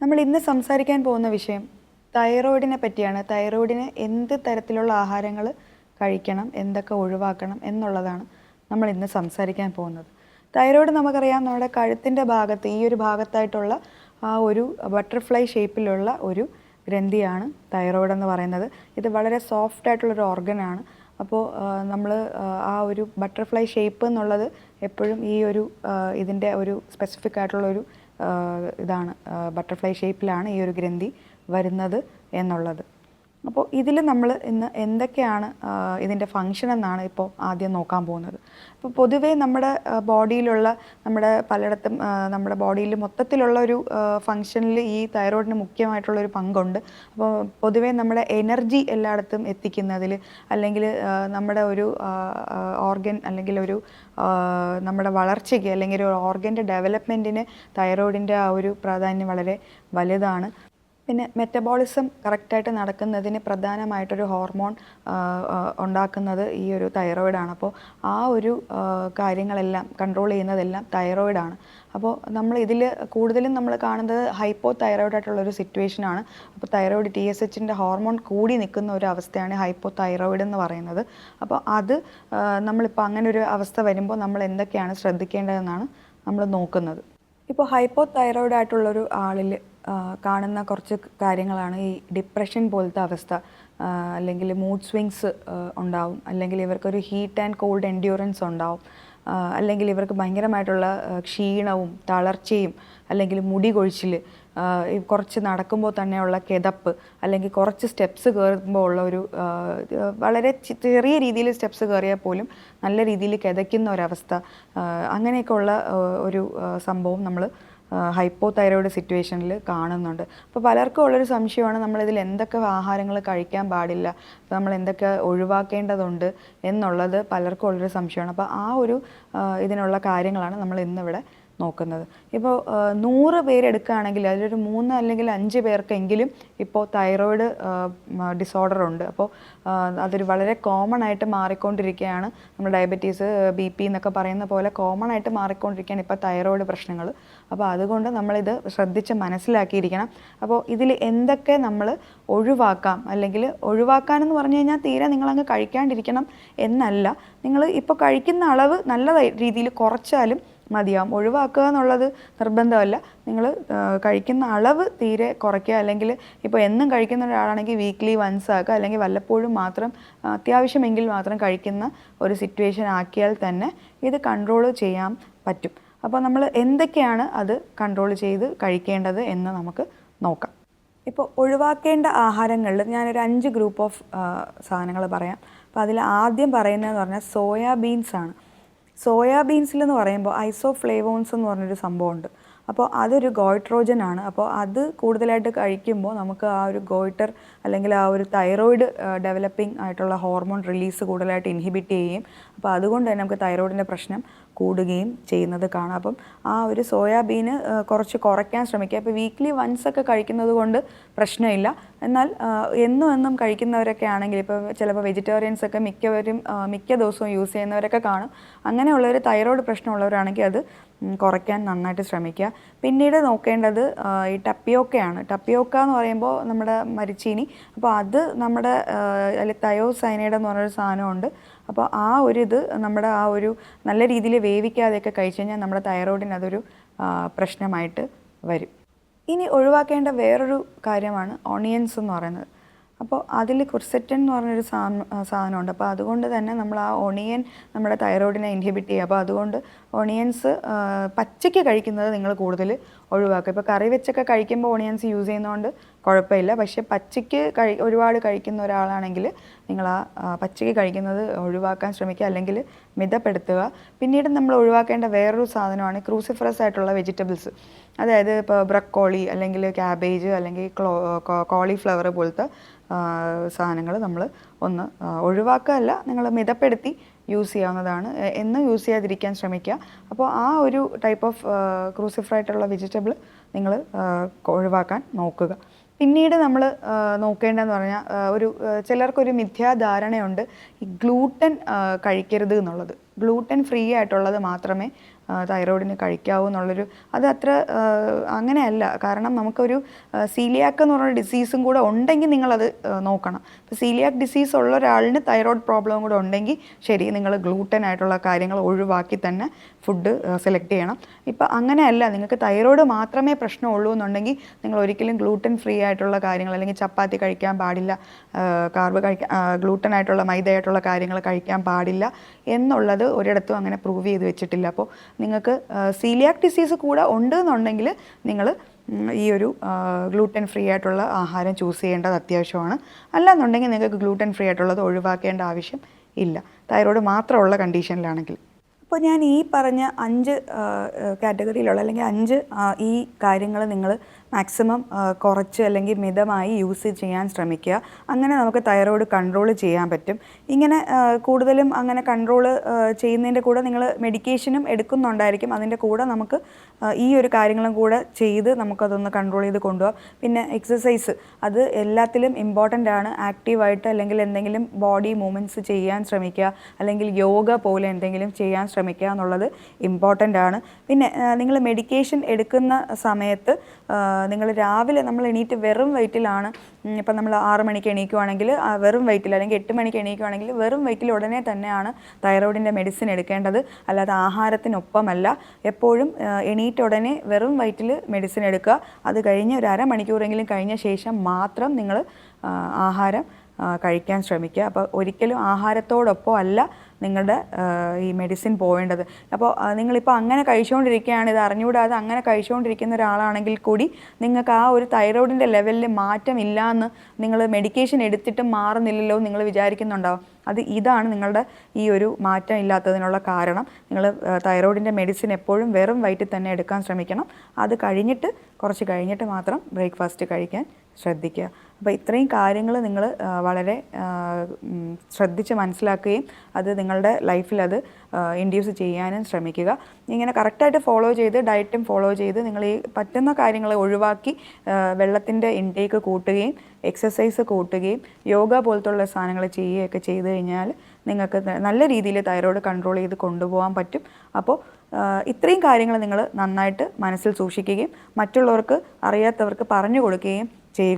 നമ്മൾ ഇന്ന് സംസാരിക്കാൻ പോകുന്ന വിഷയം തൈറോയിഡിനെ പറ്റിയാണ്. തൈറോയിഡിന് എന്ത് തരത്തിലുള്ള ആഹാരങ്ങൾ കഴിക്കണം, എന്തൊക്കെ ഒഴിവാക്കണം എന്നുള്ളതാണ് നമ്മൾ ഇന്ന് സംസാരിക്കാൻ പോകുന്നത്. തൈറോയിഡ് നമുക്കറിയാം, നമ്മുടെ കഴുത്തിൻ്റെ ഭാഗത്ത് ഈ ഒരു ഭാഗത്തായിട്ടുള്ള ആ ഒരു ബട്ടർഫ്ലൈ ഷേപ്പിലുള്ള ഒരു ഗ്രന്ഥിയാണ് തൈറോയിഡ് എന്ന് പറയുന്നത്. ഇത് വളരെ സോഫ്റ്റ് ആയിട്ടുള്ളൊരു ഓർഗനാണ്. അപ്പോൾ നമ്മൾ ആ ഒരു ബട്ടർഫ്ലൈ ഷേപ്പ് എന്നുള്ളത് എപ്പോഴും ഈ ഒരു ഇതിൻ്റെ ഒരു സ്പെസിഫിക് ആയിട്ടുള്ളൊരു ഇതാണ്, ബട്ടർഫ്ലൈ ഷേപ്പിലാണ് ഈ ഒരു ഗ്രന്ഥി വരുന്നത് എന്നുള്ളത്. അപ്പോൾ ഇതിൽ നമ്മൾ ഇന്ന് എന്തൊക്കെയാണ് ഇതിൻ്റെ ഫങ്ഷൻ എന്നാണ് ഇപ്പോൾ ആദ്യം നോക്കാൻ പോകുന്നത്. അപ്പോൾ പൊതുവേ നമ്മുടെ ബോഡിയിലുള്ള പലയിടത്തും നമ്മുടെ ബോഡിയിൽ മൊത്തത്തിലുള്ള ഒരു ഫങ്ഷനിൽ ഈ തൈറോയിഡിന് മുഖ്യമായിട്ടുള്ളൊരു പങ്കുണ്ട്. അപ്പോൾ പൊതുവേ നമ്മുടെ എനർജി എല്ലായിടത്തും എത്തിക്കുന്നതിൽ, അല്ലെങ്കിൽ നമ്മുടെ ഒരു ഓർഗൻ അല്ലെങ്കിൽ ഒരു നമ്മുടെ വളർച്ചയ്ക്ക് അല്ലെങ്കിൽ ഒരു ഓർഗൻ്റെ ഡെവലപ്മെൻറ്റിന് തൈറോയിഡിൻ്റെ ആ ഒരു പ്രാധാന്യം വളരെ വലുതാണ്. പിന്നെ മെറ്റബോളിസം കറക്റ്റായിട്ട് നടക്കുന്നതിന് പ്രധാനമായിട്ടൊരു ഹോർമോൺ ഉണ്ടാക്കുന്നത് ഈ ഒരു തൈറോയിഡാണ്. അപ്പോൾ ആ ഒരു കാര്യങ്ങളെല്ലാം കൺട്രോൾ ചെയ്യുന്നതെല്ലാം തൈറോയിഡാണ്. അപ്പോൾ നമ്മൾ ഇതിൽ കൂടുതലും നമ്മൾ കാണുന്നത് ഹൈപ്പോ തൈറോയിഡ് ആയിട്ടുള്ളൊരു സിറ്റുവേഷനാണ്. അപ്പോൾ തൈറോയിഡ് TSHൻ്റെ ഹോർമോൺ കൂടി നിൽക്കുന്ന ഒരു അവസ്ഥയാണ് ഹൈപ്പോ തൈറോയിഡ് എന്ന് പറയുന്നത്. അപ്പോൾ അത് നമ്മളിപ്പോൾ അങ്ങനെ ഒരു അവസ്ഥ വരുമ്പോൾ നമ്മൾ എന്തൊക്കെയാണ് ശ്രദ്ധിക്കേണ്ടതെന്നാണ് നമ്മൾ നോക്കുന്നത്. ഇപ്പോൾ ഹൈപ്പോ തൈറോയിഡ് ആയിട്ടുള്ളൊരു ആളിൽ കാണുന്ന കുറച്ച് കാര്യങ്ങളാണ് ഈ ഡിപ്രഷൻ പോലത്തെ അവസ്ഥ, അല്ലെങ്കിൽ മൂഡ് സ്വിങ്സ് ഉണ്ടാവും, അല്ലെങ്കിൽ ഇവർക്കൊരു ഹീറ്റ് ആൻഡ് കോൾഡ് എൻഡ്യൂറൻസ് ഉണ്ടാവും, അല്ലെങ്കിൽ ഇവർക്ക് ഭയങ്കരമായിട്ടുള്ള ക്ഷീണവും തളർച്ചയും, അല്ലെങ്കിൽ മുടി കൊഴിച്ചിൽ, കുറച്ച് നടക്കുമ്പോൾ തന്നെയുള്ള കിതപ്പ്, അല്ലെങ്കിൽ കുറച്ച് സ്റ്റെപ്സ് കയറുമ്പോൾ ഉള്ള ഒരു വളരെ ചെറിയ രീതിയിൽ സ്റ്റെപ്സ് കയറിയാൽ പോലും നല്ല രീതിയിൽ കിതയ്ക്കുന്ന ഒരവസ്ഥ, അങ്ങനെയൊക്കെ ഉള്ള ഒരു സംഭവം നമ്മൾ ഹൈപ്പോ തൈറോയിഡ് സിറ്റുവേഷനിൽ കാണുന്നുണ്ട്. അപ്പോൾ പലർക്കും ഉള്ളൊരു സംശയമാണ് നമ്മളിതിൽ എന്തൊക്കെ ആഹാരങ്ങൾ കഴിക്കാൻ പാടില്ല, അപ്പോൾ നമ്മൾ എന്തൊക്കെ ഒഴിവാക്കേണ്ടതുണ്ട് എന്നുള്ളത് പലർക്കും ഉള്ളൊരു സംശയമാണ്. അപ്പോൾ ആ ഒരു ഇതിനുള്ള കാര്യങ്ങളാണ് നമ്മൾ ഇന്നിവിടെ നോക്കുന്നത്. ഇപ്പോൾ 100 പേരെടുക്കുകയാണെങ്കിൽ അതിലൊരു 3 അല്ലെങ്കിൽ 5 പേർക്കെങ്കിലും ഇപ്പോൾ തൈറോയിഡ് ഡിസോർഡർ ഉണ്ട്. അപ്പോൾ അതൊരു വളരെ കോമൺ ആയിട്ട് മാറിക്കൊണ്ടിരിക്കുകയാണ്. നമ്മൾ ഡയബറ്റീസ്, BP എന്നൊക്കെ പറയുന്ന പോലെ കോമൺ ആയിട്ട് മാറിക്കൊണ്ടിരിക്കുകയാണ് ഇപ്പോൾ തൈറോയിഡ് പ്രശ്നങ്ങൾ. അപ്പോൾ അതുകൊണ്ട് നമ്മളിത് ശ്രദ്ധിച്ച് മനസ്സിലാക്കിയിരിക്കണം. അപ്പോൾ ഇതിൽ എന്തൊക്കെ നമ്മൾ ഒഴിവാക്കാം, അല്ലെങ്കിൽ ഒഴിവാക്കാനെന്ന് പറഞ്ഞു കഴിഞ്ഞാൽ തീരെ നിങ്ങളങ്ങ് കഴിക്കാണ്ടിരിക്കണം എന്നല്ല, നിങ്ങൾ ഇപ്പോൾ കഴിക്കുന്ന അളവ് നല്ല രീതിയിൽ കുറച്ചാലും മതിയാവും. ഒഴിവാക്കുക എന്നുള്ളത് നിർബന്ധമല്ല. നിങ്ങൾ കഴിക്കുന്ന അളവ് തീരെ കുറയ്ക്കുക, അല്ലെങ്കിൽ ഇപ്പോൾ എന്നും കഴിക്കുന്ന ഒരാളാണെങ്കിൽ വീക്ക്ലി വൺസ് ആക്കുക, അല്ലെങ്കിൽ വല്ലപ്പോഴും മാത്രം അത്യാവശ്യമെങ്കിൽ മാത്രം കഴിക്കുന്ന ഒരു സിറ്റുവേഷൻ ആക്കിയാൽ തന്നെ ഇത് കൺട്രോൾ ചെയ്യാൻ പറ്റും. അപ്പോൾ നമ്മൾ എന്തൊക്കെയാണ് അത് കൺട്രോൾ ചെയ്ത് കഴിക്കേണ്ടത് എന്ന് നമുക്ക് നോക്കാം. ഇപ്പോൾ ഒഴിവാക്കേണ്ട ആഹാരങ്ങളിൽ ഞാനൊരു 5 ഗ്രൂപ്പ് ഓഫ് സാധനങ്ങൾ പറയാം. അപ്പോൾ അതിൽ ആദ്യം പറയുന്നതെന്ന് പറഞ്ഞാൽ സോയാബീൻസാണ്. സോയാബീൻസിലെന്ന് പറയുമ്പോൾ ഐസോഫ്ലേവോൺസ് എന്ന് പറഞ്ഞൊരു സംഭവമുണ്ട്. അപ്പോൾ അതൊരു ഗോയിട്രോജൻ ആണ്. അപ്പോൾ അത് കൂടുതലായിട്ട് കഴിക്കുമ്പോൾ നമുക്ക് ആ ഒരു ഗോയിറ്റർ അല്ലെങ്കിൽ ആ ഒരു തൈറോയിഡ് ഡെവലപ്പിംഗ് ആയിട്ടുള്ള ഹോർമോൺ റിലീസ് കൂടുതലായിട്ട് ഇൻഹിബിറ്റ് ചെയ്യുകയും അപ്പോൾ അതുകൊണ്ട് തന്നെ നമുക്ക് തൈറോയിഡിൻ്റെ പ്രശ്നം കൂടുകയും ചെയ്യുന്നത് കാണാം. അപ്പം ആ ഒരു സോയാബീന് കുറച്ച് കുറയ്ക്കാൻ ശ്രമിക്കുക. അപ്പോൾ വീക്ക്ലി വൺസ് ഒക്കെ കഴിക്കുന്നത് കൊണ്ട് പ്രശ്നമില്ല. എന്നാൽ എന്നും കഴിക്കുന്നവരൊക്കെ ആണെങ്കിൽ, ഇപ്പോൾ ചിലപ്പോൾ വെജിറ്റേറിയൻസ് ഒക്കെ മിക്ക ദിവസവും യൂസ് ചെയ്യുന്നവരൊക്കെ കാണും. അങ്ങനെയുള്ളൊരു തൈറോയിഡ് പ്രശ്നമുള്ളവരാണെങ്കിൽ അത് കുറയ്ക്കാൻ നന്നായിട്ട് ശ്രമിക്കുക. പിന്നീട് നോക്കേണ്ടത് ഈ ടപ്പിയോക്കയാണ്. ടപ്പിയോക്ക എന്ന് പറയുമ്പോൾ നമ്മുടെ മരിച്ചീനി. അപ്പോൾ അത് നമ്മുടെ അതിൽ തയോസൈനൈഡ് എന്ന് പറഞ്ഞൊരു സാധനമുണ്ട്. അപ്പോൾ ആ ഒരു ഇത് നമ്മുടെ ആ ഒരു നല്ല രീതിയിൽ വേവിക്കാതെയൊക്കെ കഴിച്ചു കഴിഞ്ഞാൽ നമ്മുടെ തൈറോയിഡിന് അതൊരു പ്രശ്നമായിട്ട് വരും. ഇനി ഒഴിവാക്കേണ്ട വേറൊരു കാര്യമാണ് ഓണിയൻസ് എന്ന് പറയുന്നത്. അപ്പോൾ അതിൽ ക്വിർസെറ്റിൻ എന്ന് പറഞ്ഞൊരു സാധനമുണ്ട്. അപ്പോൾ അതുകൊണ്ട് തന്നെ നമ്മൾ ആ ഒണിയൻ നമ്മുടെ തൈറോയിഡിനെ ഇൻഹിബിറ്റ് ചെയ്യുക. അപ്പോൾ അതുകൊണ്ട് ഒണിയൻസ് പച്ചയ്ക്ക് കഴിക്കുന്നത് നിങ്ങൾ കൂടുതൽ ഒഴിവാക്കുക. ഇപ്പോൾ കറി വെച്ചൊക്കെ കഴിക്കുമ്പോൾ ഓണിയൻസ് യൂസ് ചെയ്യുന്നതുകൊണ്ട് കുഴപ്പമില്ല. പക്ഷേ പച്ചയ്ക്ക് ഒരുപാട് കഴിക്കുന്ന ഒരാളാണെങ്കിൽ നിങ്ങൾ ആ പച്ചയ്ക്ക് കഴിക്കുന്നത് ഒഴിവാക്കാൻ ശ്രമിക്കുക, അല്ലെങ്കിൽ മിതപ്പെടുത്തുക. പിന്നീട് നമ്മൾ ഒഴിവാക്കേണ്ട വേറൊരു സാധനമാണ് ക്രൂസിഫറസ് ആയിട്ടുള്ള വെജിറ്റബിൾസ്. അതായത് ഇപ്പോൾ ബ്രക്കോളി, അല്ലെങ്കിൽ ക്യാബേജ്, അല്ലെങ്കിൽ കോളിഫ്ലവർ പോലത്തെ സാധനങ്ങൾ നമ്മൾ ഒന്ന് ഒഴിവാക്കുകയല്ല, നിങ്ങൾ മിതപ്പെടുത്തി യൂസ് ചെയ്യാവുന്നതാണ്. എന്നും യൂസ് ചെയ്യാതിരിക്കാൻ ശ്രമിക്കുക. അപ്പോൾ ആ ഒരു ടൈപ്പ് ഓഫ് ക്രൂസിഫർ ആയിട്ടുള്ള വെജിറ്റബിൾ നിങ്ങൾ ഒഴിവാക്കാൻ നോക്കുക. പിന്നീട് നമ്മൾ നോക്കേണ്ടതെന്ന് പറഞ്ഞാൽ ചിലർക്കൊരു മിഥ്യാധാരണയുണ്ട് ഈ ഗ്ലൂട്ടൻ കഴിക്കരുത് എന്നുള്ളത്. ഗ്ലൂട്ടൻ ഫ്രീ ആയിട്ടുള്ളത് മാത്രമേ തൈറോയിഡിന് കഴിക്കാവൂ എന്നുള്ളൊരു അത് അത്ര അങ്ങനെയല്ല. കാരണം നമുക്കൊരു സീലിയാക്ക് എന്ന് പറഞ്ഞ ഡിസീസും കൂടെ ഉണ്ടെങ്കിൽ നിങ്ങളത് നോക്കണം. ഇപ്പോൾ സീലിയാക്ക് ഡിസീസ് ഉള്ള ഒരാളിന് തൈറോയ്ഡ് പ്രോബ്ലം കൂടെ ഉണ്ടെങ്കിൽ ശരി, നിങ്ങൾ ഗ്ലൂട്ടൻ ആയിട്ടുള്ള കാര്യങ്ങൾ ഒഴിവാക്കി തന്നെ ഫുഡ് സെലക്ട് ചെയ്യണം. ഇപ്പം അങ്ങനെയല്ല, നിങ്ങൾക്ക് തൈറോയ്ഡ് മാത്രമേ പ്രശ്നമുള്ളൂ എന്നുണ്ടെങ്കിൽ നിങ്ങൾ ഒരിക്കലും ഗ്ലൂട്ടൻ ഫ്രീ ആയിട്ടുള്ള കാര്യങ്ങൾ അല്ലെങ്കിൽ ചപ്പാത്തി കഴിക്കാൻ പാടില്ല, കാർബ് കഴിക്കാൻ ഗ്ലൂട്ടൻ ആയിട്ടുള്ള മൈദയായിട്ടുള്ള കാര്യങ്ങൾ കഴിക്കാൻ പാടില്ല എന്നുള്ളത് ഒരിടത്തും അങ്ങനെ പ്രൂവ് ചെയ്ത് വെച്ചിട്ടില്ല. അപ്പോൾ നിങ്ങൾക്ക് സീലിയാക് ഡിസീസ് കൂടെ ഉണ്ട് എന്നുണ്ടെങ്കിൽ നിങ്ങൾ ഈ ഒരു ഗ്ലൂട്ടൻ ഫ്രീ ആയിട്ടുള്ള ആഹാരം ചൂസ് ചെയ്യേണ്ടത് അത്യാവശ്യമാണ്. അല്ലാന്നുണ്ടെങ്കിൽ നിങ്ങൾക്ക് ഗ്ലൂട്ടൻ ഫ്രീ ആയിട്ടുള്ളത് ഒഴിവാക്കേണ്ട ആവശ്യം ഇല്ല, തൈറോയ്ഡ് മാത്രമുള്ള കണ്ടീഷനിലാണെങ്കിൽ. അപ്പോൾ ഞാൻ ഈ പറഞ്ഞ 5 കാറ്റഗറിയിലുള്ള അല്ലെങ്കിൽ 5 ഈ കാര്യങ്ങൾ നിങ്ങൾ മാക്സിമം കുറച്ച് അല്ലെങ്കിൽ മിതമായി യൂസ് ചെയ്യാൻ ശ്രമിക്കുക. അങ്ങനെ നമുക്ക് തൈറോയ്ഡ് കൺട്രോൾ ചെയ്യാൻ പറ്റും. ഇങ്ങനെ കൂടുതലും അങ്ങനെ കൺട്രോൾ ചെയ്യുന്നതിൻ്റെ കൂടെ നിങ്ങൾ മെഡിക്കേഷനും എടുക്കുന്നുണ്ടായിരിക്കും. അതിൻ്റെ കൂടെ നമുക്ക് ഈ ഒരു കാര്യങ്ങളും കൂടെ ചെയ്ത് നമുക്കതൊന്ന് കൺട്രോൾ ചെയ്ത് കൊണ്ടുപോകാം. പിന്നെ എക്സസൈസ്, അത് എല്ലാത്തിലും ഇമ്പോർട്ടൻ്റ് ആണ്. ആക്റ്റീവായിട്ട് അല്ലെങ്കിൽ എന്തെങ്കിലും ബോഡി മൂവ്മെൻറ്റ്സ് ചെയ്യാൻ ശ്രമിക്കുക, അല്ലെങ്കിൽ യോഗ പോലെ എന്തെങ്കിലും ചെയ്യാൻ ശ്രമിക്കുക എന്നുള്ളത് ഇമ്പോർട്ടൻ്റ് ആണ്. പിന്നെ നിങ്ങൾ മെഡിക്കേഷൻ എടുക്കുന്ന സമയത്ത് നിങ്ങൾ രാവിലെ നമ്മൾ എണീറ്റ് വെറും വയറ്റിലാണ്, ഇപ്പം നമ്മൾ 6 മണിക്ക് എണീക്കുവാണെങ്കിൽ വെറും വയറ്റിൽ, അല്ലെങ്കിൽ 8 മണിക്ക് എണീക്കുവാണെങ്കിൽ വെറും വയറ്റിൽ ഉടനെ തന്നെയാണ് തൈറോയിഡിൻ്റെ മെഡിസിൻ എടുക്കേണ്ടത്, അല്ലാതെ ആഹാരത്തിനൊപ്പമല്ല. എപ്പോഴും എണീറ്റ ഉടനെ വെറും വയറ്റിൽ മെഡിസിൻ എടുക്കുക. അത് കഴിഞ്ഞ് ഒരു അരമണിക്കൂറെങ്കിലും കഴിഞ്ഞ ശേഷം മാത്രം നിങ്ങൾ ആഹാരം കഴിക്കാൻ ശ്രമിക്കുക. അപ്പോൾ ഒരിക്കലും ആഹാരത്തോടൊപ്പം അല്ല നിങ്ങളുടെ ഈ മെഡിസിൻ പോവേണ്ടത്. അപ്പോൾ നിങ്ങളിപ്പോൾ അങ്ങനെ കഴിച്ചുകൊണ്ടിരിക്കുകയാണ്, ഇത് അറിഞ്ഞുകൂടാതെ അങ്ങനെ കഴിച്ചുകൊണ്ടിരിക്കുന്ന ഒരാളാണെങ്കിൽ കൂടി നിങ്ങൾക്ക് ആ ഒരു തൈറോയിഡിൻ്റെ ലെവലിൽ മാറ്റമില്ല എന്ന്, നിങ്ങൾ മെഡിക്കേഷൻ എടുത്തിട്ടും മാറുന്നില്ലല്ലോ നിങ്ങൾ വിചാരിക്കുന്നുണ്ടാവും. ഇതാണ് നിങ്ങളുടെ ഈ ഒരു മാറ്റം ഇല്ലാത്തതിനുള്ള കാരണം. നിങ്ങൾ തൈറോയിഡിൻ്റെ മെഡിസിൻ എപ്പോഴും വെറും വയറ്റിൽ തന്നെ എടുക്കാൻ ശ്രമിക്കണം. അത് കഴിഞ്ഞിട്ട് കുറച്ച് കഴിഞ്ഞിട്ട് മാത്രം ബ്രേക്ക്ഫാസ്റ്റ് കഴിക്കാൻ ശ്രദ്ധിക്കുക. അപ്പോൾ ഇത്രയും കാര്യങ്ങൾ നിങ്ങൾ വളരെ ശ്രദ്ധിച്ച് മനസ്സിലാക്കുകയും അത് നിങ്ങളുടെ ലൈഫിൽ അത് ഇൻഡ്യൂസ് ചെയ്യാനും ശ്രമിക്കുക. ഇങ്ങനെ കറക്റ്റായിട്ട് ഫോളോ ചെയ്ത് ഡയറ്റും ഫോളോ ചെയ്ത് നിങ്ങൾ ഈ പറ്റുന്ന കാര്യങ്ങൾ ഒഴിവാക്കി വെള്ളത്തിൻ്റെ ഇൻടേക്ക് കൂട്ടുകയും എക്സസൈസ് കൂട്ടുകയും യോഗ പോലത്തുള്ള സാധനങ്ങൾ ചെയ്യുകയൊക്കെ ചെയ്ത് കഴിഞ്ഞാൽ നിങ്ങൾക്ക് നല്ല രീതിയിൽ തൈറോയ്ഡ് കൺട്രോൾ ചെയ്ത് കൊണ്ടുപോകാൻ പറ്റും. അപ്പോൾ ഇത്രയും കാര്യങ്ങൾ നിങ്ങൾ നന്നായിട്ട് മനസ്സിൽ സൂക്ഷിക്കുകയും മറ്റുള്ളവർക്ക് അറിയാത്തവർക്ക് പറഞ്ഞു കൊടുക്കുകയും ചെയ്യുക.